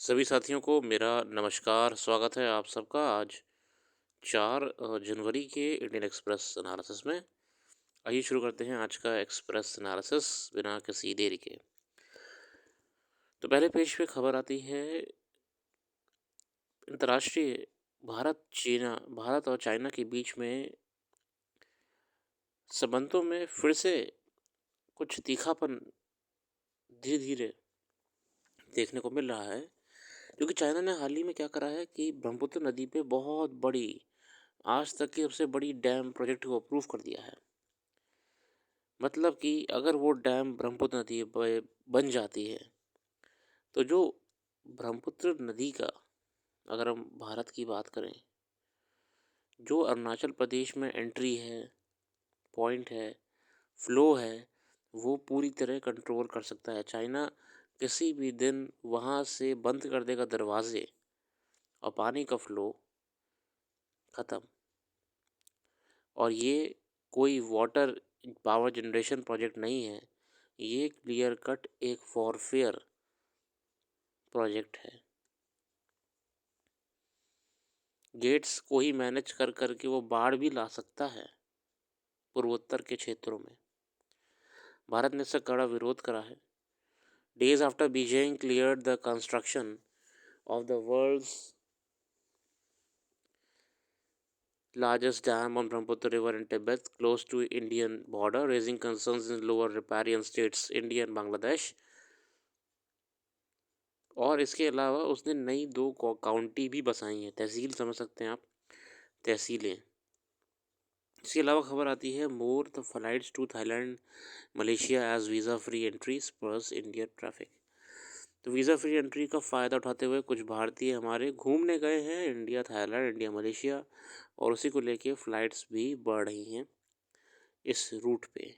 सभी साथियों को मेरा नमस्कार, स्वागत है आप सबका आज 4 जनवरी के इंडियन एक्सप्रेस एनालिसिस में। आइए शुरू करते हैं आज का एक्सप्रेस एनालिसिस बिना किसी देरी के। तो पहले पेज पे खबर आती है अंतर्राष्ट्रीय भारत और चाइना के बीच में संबंधों में फिर से कुछ तीखापन धीरे-धीरे देखने को मिल रहा है, क्योंकि चाइना ने हाल ही में क्या करा है कि ब्रह्मपुत्र नदी पे बहुत बड़ी, आज तक की सबसे बड़ी डैम प्रोजेक्ट को अप्रूव कर दिया है। मतलब कि अगर वो डैम ब्रह्मपुत्र नदी पे बन जाती है, तो जो ब्रह्मपुत्र नदी का, अगर हम भारत की बात करें, जो अरुणाचल प्रदेश में एंट्री है, पॉइंट है, फ्लो है, वो पूरी तरह कंट्रोल कर सकता है। चाइना किसी भी दिन वहाँ से बंद कर देगा दरवाजे और पानी का फ्लो ख़त्म। और ये कोई वाटर पावर जनरेशन प्रोजेक्ट नहीं है, ये क्लियर कट एक वॉरफेयर प्रोजेक्ट है। गेट्स को ही मैनेज कर करके वो बाढ़ भी ला सकता है पूर्वोत्तर के क्षेत्रों में। भारत ने इसका कड़ा विरोध करा है। Days after Beijing cleared the construction of the world's largest dam on Brahmaputra River in Tibet, close to Indian border, raising concerns in lower riparian states India and Bangladesh। और इसके अलावा उसने नई 2 काउंटी भी बसाई हैं, तहसील समझ सकते हैं आप, तहसीलें। इसके अलावा खबर आती है more the flights to Thailand Malaysia as visa free entry spurs Indian traffic. तो वीज़ा फ्री एंट्री का फ़ायदा उठाते हुए कुछ भारतीय हमारे घूमने गए हैं इंडिया, थाईलैंड, इंडिया, मलेशिया, और उसी को लेके फ़्लाइट्स भी बढ़ रही हैं इस रूट पे।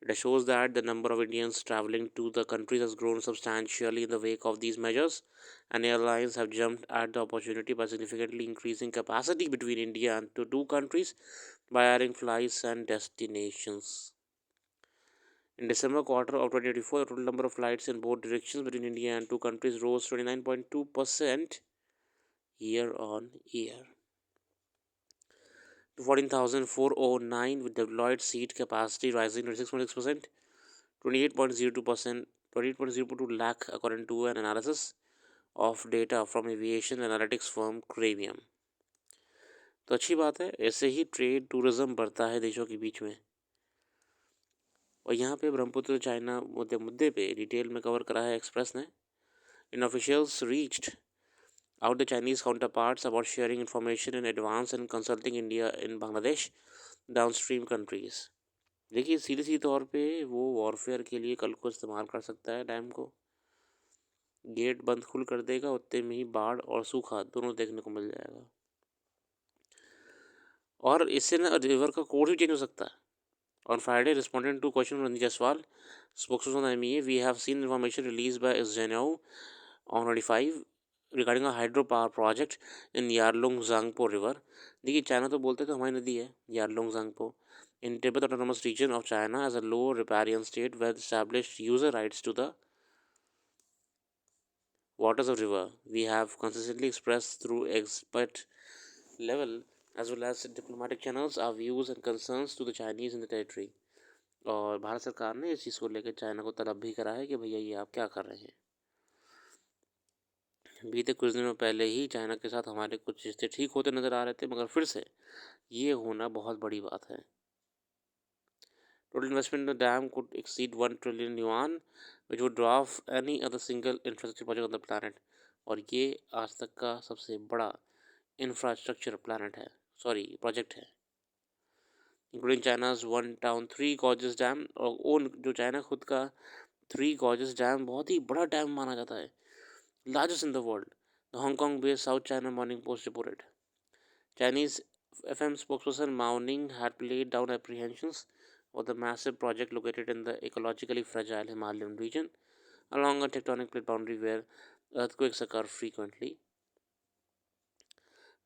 It shows that the number of Indians traveling to the countries has grown substantially in the wake of these measures, and airlines have jumped at the opportunity by significantly increasing capacity between India and the two countries by adding flights and destinations. In December quarter of 2024, the total number of flights in both directions between India and two countries rose 29.2% year on year to 14,409, with deployed seat capacity rising 26.6%, 28.02%, 28.02 lakh, according to an analysis of data from aviation analytics firm Cranium। तो अच्छी बात है, ऐसे ही trade tourism बढ़ता है देशों के बीच में। और यहाँ पे ब्रह्मपुत्र चाइना मुद्दे पे डिटेल में कवर करा है एक्सप्रेस ने। इन officials reached out the Chinese counterparts about sharing information in advance and consulting India in Bangladesh downstream countries। देखिए सीधे सीधे तौर पे वो वॉरफेयर के लिए कल को इस्तेमाल कर सकता है डैम को। गेट बंद खुल कर देगा, उतने में ही बाढ़ और सूखा दोनों देखने को मिल जाएगा। और इससे ना रिवर का कोर्स भी चेंज हो सकता है। On Friday, responding to question from Ranjit Jaiswal, spokesperson on MEA, we have seen information released by SGNO on 25 regarding a hydropower project in Yarlung Zangpo River। देखिए चाइना तो बोलते तो हमारी नदी है Yarlung Zangpo, in Tibet Autonomous Region of China as a low riparian state with established user rights to the waters of river। We have consistently expressed through expert level as well as diplomatic channels our views and concerns to the Chinese in the territory। और भारत सरकार ने इस चीज़ को लेकर China को तलब भी करा है कि भैया ये आप क्या कर रहे हैं। बीते कुछ दिनों पहले ही चाइना के साथ हमारे कुछ रिश्ते ठीक होते नज़र आ रहे थे, मगर फिर से ये होना बहुत बड़ी बात है। Total investment in the dam could exceed 1 trillion yuan which would dwarf any other single infrastructure project on the planet. और ये आज तक का सबसे बड़ा इंफ्रास्ट्रक्चर प्रोजेक्ट है, including China's one town 3 gorgeous dam. और ओन जो चाइना खुद का 3 गॉर्जियस डैम बहुत ही बड़ा डैम माना जाता है, largest in the world, the Hong Kong-based South China Morning Post reported। Chinese FM spokesperson Mao Ning had played down apprehensions of the massive project located in the ecologically fragile Himalayan region along a tectonic plate boundary where earthquakes occur frequently।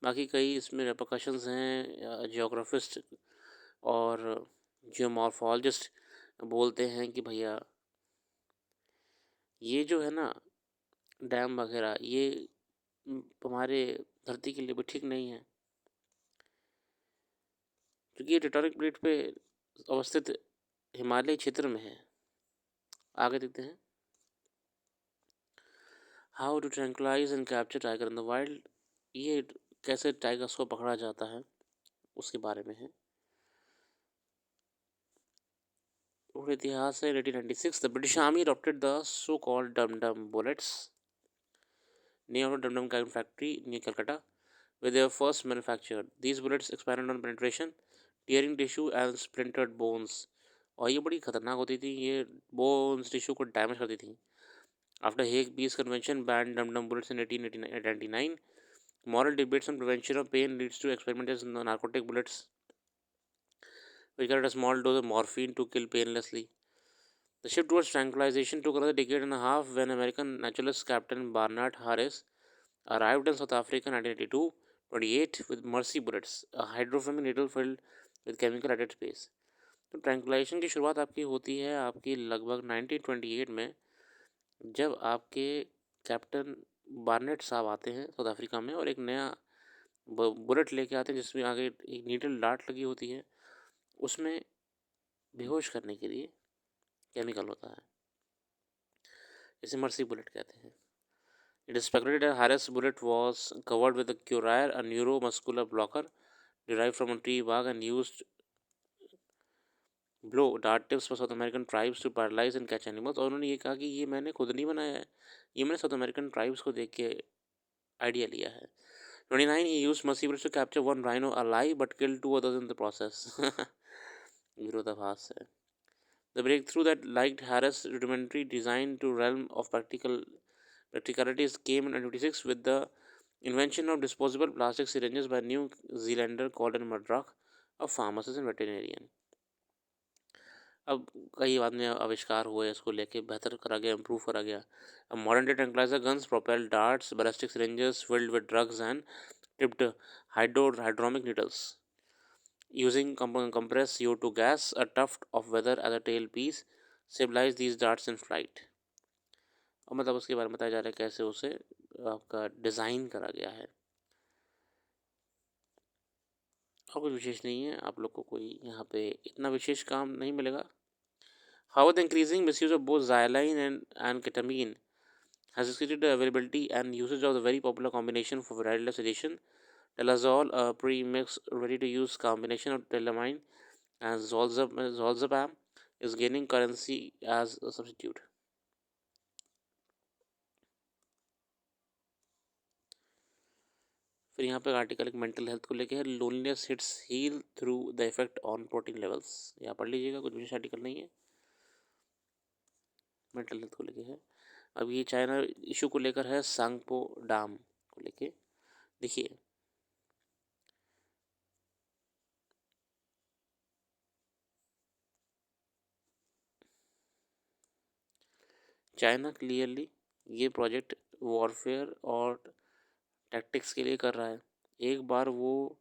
बाकी कई इसमें repercussions हैं। जियोग्राफिस्ट और जियोमॉर्फोलॉजिस्ट बोलते हैं कि भैया ये जो है ना डैम वगैरह ये हमारे धरती के लिए भी ठीक नहीं है, क्योंकि ये टेक्टोनिक प्लेट पे अवस्थित हिमालय क्षेत्र में है। आगे देखते हैं, how to tranquilize and capture tiger in the wild. ये कैसे टाइगर्स को पकड़ा जाता है उसके बारे में है। और इतिहास है 1896 the British army adopted the so called dum dum bullets, named after Dum Dum Gun factory near Calcutta where they were first manufactured. These bullets expanded on penetration, tearing tissue and splintered bones. और ये बड़ी खतरनाक होती थी, ये bones tissue को damage करती थी। After Hague Peace Convention banned dum dum bullets in 1899, moral debates on prevention of pain leads to experiments in narcotic bullets, which carried a small dose of morphine to kill painlessly. The shift towards tranquilization took another decade and a half when American naturalist Captain Barnard Harris arrived in South Africa in 1982-28 with Mercy bullets, a hydrophobic needle filled with chemical at its base. तो ट्रैंकुलाइजेशन की शुरुआत आपकी होती है आपकी लगभग 1928 में, जब आपके कैप्टन बार्नेट साहब आते हैं साउथ अफ्रीका में और एक नया बुलेट लेके आते हैं जिसमें आगे एक नीडल डार्ट लगी होती है, उसमें बेहोश करने के लिए केमिकल होता है, इसे मर्सी बुलेट कहते हैं। It is speculated that Harris' bullet was covered with a curare, a neuromuscular blocker derived from a tree bark and used blow dart tips for South American tribes to paralyze and catch animals। और उन्होंने ये कहा कि ये मैंने खुद नहीं बनाया है, ये मैंने साउथ अमेरिकन ट्राइब्स को देख के आइडिया लिया है। 29 he used mercy bullets to capture one rhino alive but killed two others in the process। विरोधाभास है। The breakthrough that liked Harris' rudimentary design to realm of practicalities came in 1926 with the invention of disposable plastic syringes by New Zealander Colin Murdoch, a pharmacist and veterinarian। अब कई बाद में आविष्कार हुए, इसको लेके बेहतर करा गया, इम्प्रूव करा गया। अब modern day tranquilizer guns, propel darts, ballistic syringes filled with drugs and tipped hydromic needles using compressed CO2 gas, a tuft of feather as a tailpiece, stabilize these darts in flight। और मतलब उसके बारे में बताया जा रहा है कैसे उसे आपका डिज़ाइन करा गया है। और कुछ विशेष नहीं है, आप लोग को कोई यहाँ पे इतना विशेष काम नहीं मिलेगा। However, the increasing misuse of both xylene and ketamine has exceeded the availability and usage of the very popular combination for varietal sedation, telazol, a pre-mixed ready-to-use combination of telamine and zolzapam, is gaining currency as a substitute। फिर यहाँ पे article एक mental health को लेके है, loneliness hits heal through the effect on protein levels. यहाँ पढ़ लीजिएगा, कुछ विशेष आर्टिकल नहीं है, मेंटल हेल्थ को लेके है। अब ये चाइना इशू को लेकर है, सांगपो डैम को लेके। देखिए, चाइना क्लियरली ये प्रोजेक्ट वॉरफेयर और टैक्टिक्स के लिए कर रहा है। एक बार वो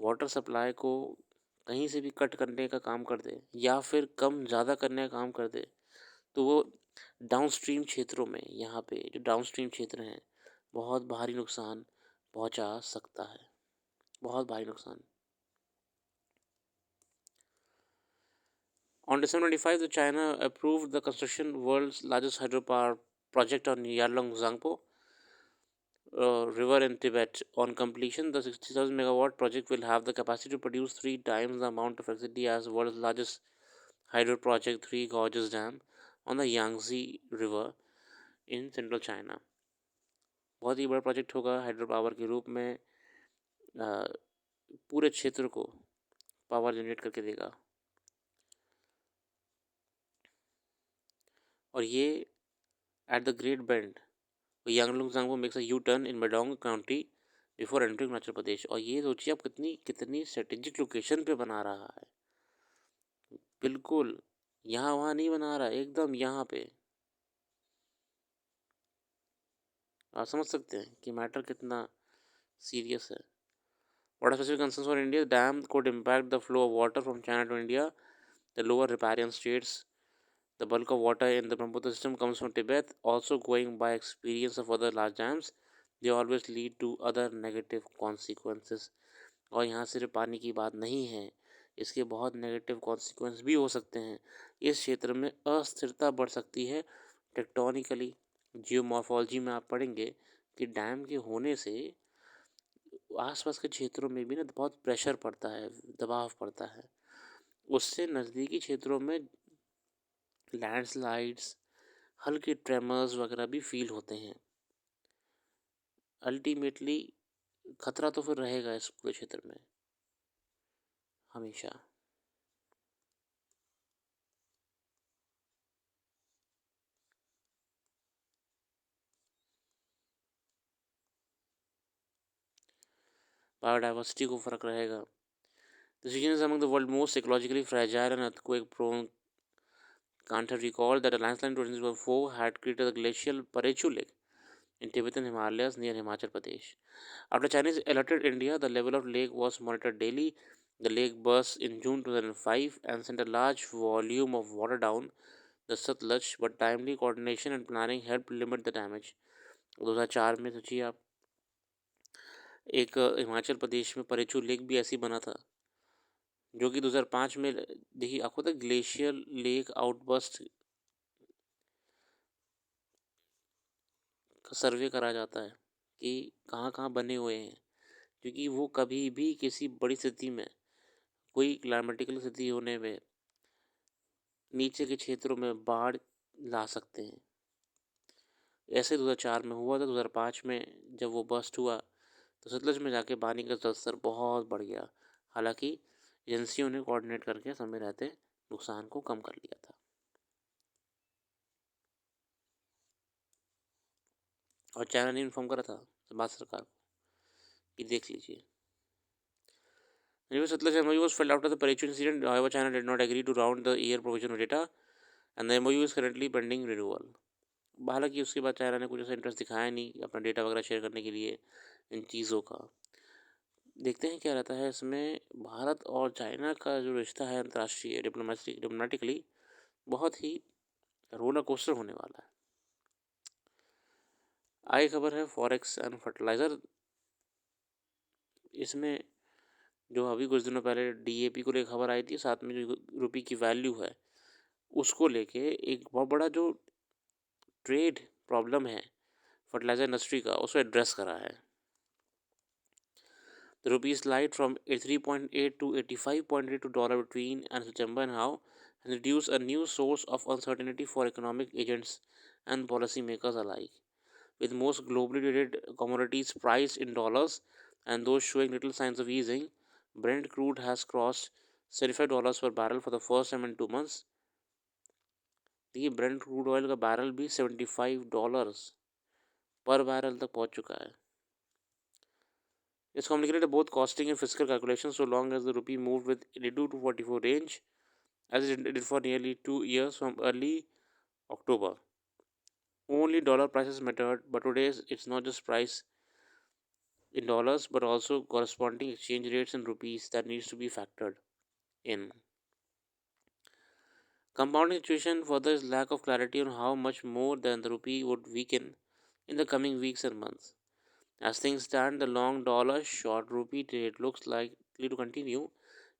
वाटर सप्लाई को कहीं से भी कट करने का काम कर दे या फिर कम ज़्यादा करने का काम कर दे, तो वो डाउनस्ट्रीम क्षेत्रों में, यहाँ पे जो डाउनस्ट्रीम क्षेत्र हैं, बहुत भारी नुकसान पहुंचा सकता है, बहुत भारी नुकसान। On December 25, the China approved the construction world's largest hydropower project on Yarlung Zangpo river in Tibet. On completion, the 60,000 megawatt project will have the capacity to produce 3 times the amount of electricity as world's largest hydro project, Three Gorges Dam, on the Yangtze River in central China। बहुत ही बड़ा project होगा hydro power के रूप में, पूरे क्षेत्र को power generate करके देगा। और ये at the great bend Yarlung Tsangpo makes a U turn in Medog county before entering Arunachal Pradesh. और ये सोचिए आप कितनी कितनी स्ट्रेटेजिक लोकेशन पे बना रहा है, बिल्कुल यहाँ वहाँ नहीं बना रहा, एकदम यहाँ पे। आप समझ सकते हैं कि मैटर कितना सीरियस है। What are specific concerns for India? The dam could impact the flow of water from China to India, the lower riparian states, The bulk of water in the Brahmaputra system comes from Tibet. Also, going by experience of other large dams, they always lead to other negative consequences. और यहाँ सिर्फ पानी की बात नहीं है, इसके बहुत नेगेटिव कॉन्सिक्वेंस भी हो सकते हैं। इस क्षेत्र में अस्थिरता बढ़ सकती है टेक्टोनिकली। जियोमॉर्फोलॉजी में आप पढ़ेंगे कि डैम के होने से आसपास के क्षेत्रों में भी ना बहुत प्रेशर पड़ता है, दबाव पड़ता है। उससे नज़दीकी क्षेत्रों में लैंडस्लाइड्स, हल्के ट्रेमर्स वगैरह भी फील होते हैं। अल्टीमेटली खतरा तो फिर रहेगा इस पूरे क्षेत्र में हमेशा। बायोडाइवर्सिटी को फ़र्क रहेगा। The region is among the world's most ecologically fragile and earthquake-prone. Can't have recalled that a landslide in 2004 had created the glacial Parechu Lake in Tibetan Himalayas near Himachal Pradesh. After Chinese alerted India, the level of lake was monitored daily. The lake burst in June 2005 and sent a large volume of water down the Satluj, but timely coordination and planning helped limit the damage. 2004 में सोचिए आप, एक हिमाचल प्रदेश में परेचू lake भी ऐसी बना था, जो कि 2005 में देखिए आपको तो ग्लेशियर लेक आउटबर्स्ट का सर्वे करा जाता है कि कहाँ कहाँ बने हुए हैं, क्योंकि वो कभी भी किसी बड़ी स्थिति में, कोई क्लाइमेटिकल स्थिति होने में नीचे के क्षेत्रों में बाढ़ ला सकते हैं। ऐसे 2004 में हुआ था। 2005 में जब वो बस्ट हुआ तो सतलज में जाके पानी का जलस्तर बहुत बढ़ गया। हालांकि एजेंसियों ने कोऑर्डिनेट करके समय रहते नुकसान को कम कर लिया था। और चाइना ने इन्फॉर्म करा था भारत सरकार को कि देख लीजिए। Anyway, Satluj MOU was filed after the Parechu incident. However, China did not agree to round the year provision of data and the MOU is currently pending renewal. हालांकि उसके बाद चाइना ने कुछ ऐसा इंटरेस्ट दिखाया नहीं अपना डेटा वगैरह शेयर करने के लिए इन चीज़ों का। देखते हैं क्या रहता है इसमें। भारत और चाइना का जो रिश्ता है अंतर्राष्ट्रीय डिप्लोमेटिकली बहुत ही रोलर कोस्टर होने वाला है। आगे खबर है फॉरेक्स एंड फर्टिलाइज़र। इसमें जो अभी कुछ दिनों पहले डीएपी को लेकर खबर आई थी, साथ में जो रुपये की वैल्यू है उसको लेके एक बहुत बड़ा जो ट्रेड प्रॉब्लम है फर्टिलाइज़र इंडस्ट्री का, उसको एड्रेस करा है। The rupee slide from 83.8 to 85.8 to dollar between and September and how has reduced a new source of uncertainty for economic agents and policymakers alike. With most globally traded commodities priced in dollars and those showing little signs of easing, Brent crude has crossed $75 per barrel for the first time in 2 months. देखिए Brent crude oil का barrel भी $75 पर barrel तक पहुंच चुका है। It's complicated both costing and fiscal calculations so long as the rupee moved with 82 to 44 range as it did for nearly 2 years from early October. Only dollar prices mattered, but today it's not just price in dollars but also corresponding exchange rates in rupees that needs to be factored in. Compounding situation further is lack of clarity on how much more than the rupee would weaken in the coming weeks and months. As things stand, the long dollar short rupee trade looks likely to continue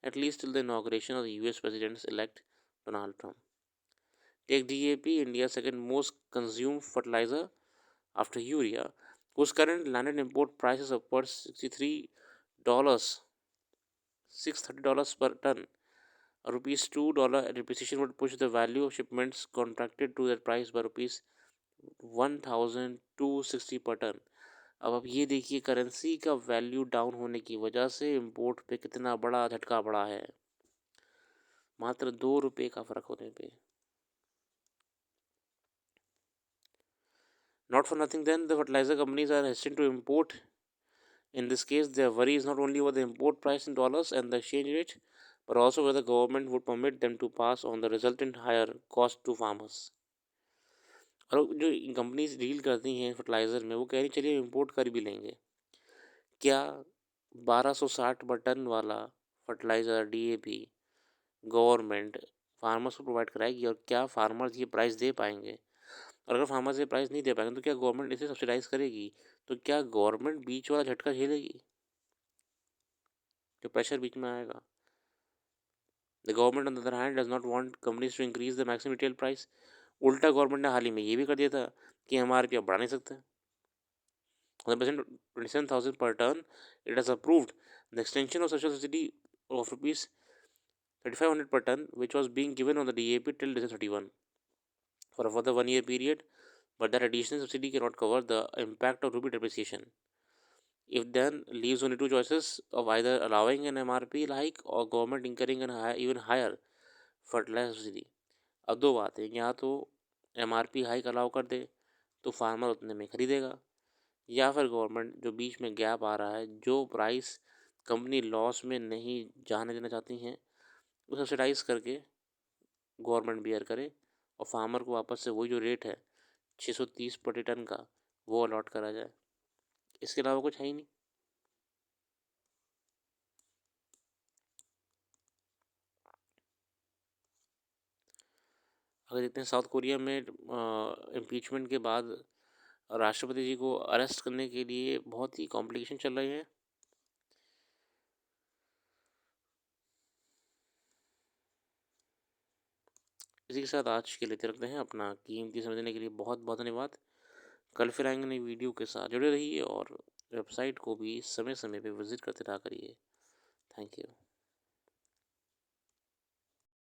at least till the inauguration of the US President elect Donald Trump. Take DAP, India's second most consumed fertilizer after urea, whose current landed import price is upwards $63, $630 per ton. A rupees $2 depreciation would push the value of shipments contracted to that price by rupees 1,260 per ton. अब आप ये देखिए currency का value down होने की वजह से import पे कितना बड़ा झटका पड़ा है, मात्र ₹2 का फ़र्क होने पे। Not for nothing then, the fertilizer companies are hesitant to import. In this case, their worry is not only about the import price in dollars and the exchange rate, but also whether the government would permit them to pass on the resultant higher cost to farmers. और जो companies deal करती हैं fertiliser में, वो कह रही चलिए import कर भी लेंगे। क्या 1260 टन वाला फर्टिलाइज़र डीएपी गवर्नमेंट फार्मर्स को प्रोवाइड कराएगी, और क्या फार्मर्स ये प्राइस दे पाएंगे? और अगर फार्मर्स ये प्राइस नहीं दे पाएंगे तो क्या गवर्नमेंट इसे सब्सिडाइज करेगी? तो क्या गवर्नमेंट बीच वाला झटका झेलेगी, जो प्रेशर बीच में आएगा? The government on the other hand does not want companies to increase the maximum retail price. उल्टा गवर्नमेंट ने हाल ही में ये भी कर दिया था कि एमआरपी अब बढ़ा नहीं सकते। 27,000 per ton, it has approved the extension of social subsidy of rupees 3,500 per ton, which was being given on the DAP till December 31 for a further 1 year period, but that additional subsidy cannot cover the impact of rupee depreciation. If then leaves only two choices of either allowing an MRP hike or government incurring an even higher fertilizer subsidy. अब दो बातें, या तो MRP hike allow कर दे तो farmer उतने में खरीदेगा, या फिर गवर्नमेंट जो बीच में गैप आ रहा है, जो प्राइस कंपनी लॉस में नहीं जाने देना चाहती हैं, वो सब्सिडाइज करके गवर्नमेंट बियर करे और फार्मर को वापस से वही जो रेट है 630 प्रति टन का, वो अलॉट करा जाए। इसके अलावा कुछ है ही नहीं। अगर देखते हैं साउथ कोरिया में इम्पीचमेंट के बाद राष्ट्रपति जी को अरेस्ट करने के लिए बहुत ही कॉम्प्लिकेशन चल रहे हैं। इसी के साथ आज के लेते रखते हैं। अपना कीमती समय देने के लिए बहुत बहुत धन्यवाद। कल फिर आएंगे नई वीडियो के साथ, जुड़े रहिए और वेबसाइट को भी समय समय पे विजिट करते रहा करिए। Thank you.